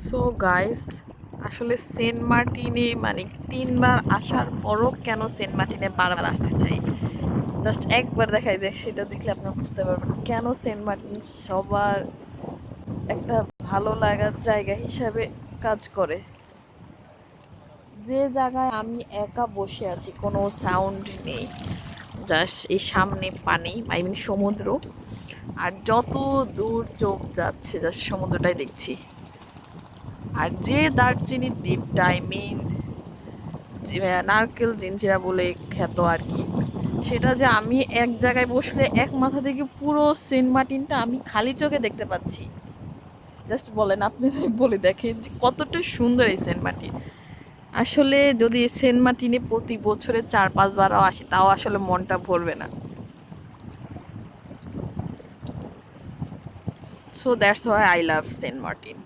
So guys, আসলে Saint মার্টিনে মানে ৩ বার আসার পরও কেন সেন্ট মার্টিনে বারবার আসতে চাই, জাস্ট একবার দেখাই দেখ, সেটা দেখলে আপনারা বুঝতে পারবেন কেন সেন্ট মার্টিন সবার একটা ভালো লাগার জায়গা হিসাবে কাজ করে। যে জায়গায় আমি একা বসে আছি, কোনো সাউন্ড নেই, জাস্ট এই সামনে পানি, আই মিন সমুদ্র, আর যত দূর চোখ যাচ্ছে জাস্ট সমুদ্রটাই দেখছি। আর যে দারচিনির দ্বীপটা, আই মিন নারকেল জিঞ্জিরা বলে খ্যাত আর কি, সেটা যে আমি এক জায়গায় বসলে এক মাথা থেকে পুরো সেন্ট মার্টিনটা আমি খালি চোখে দেখতে পাচ্ছি। জাস্ট বলেন, আপনি বলে দেখেন যে কতটা সুন্দর এই সেন্ট মার্টিন। আসলে যদি এই সেন্ট মার্টিনে প্রতি বছরে ৪-৫ বারও আসি, তাও আসলে মনটা ভরবে না। So that's why I love Saint Martin.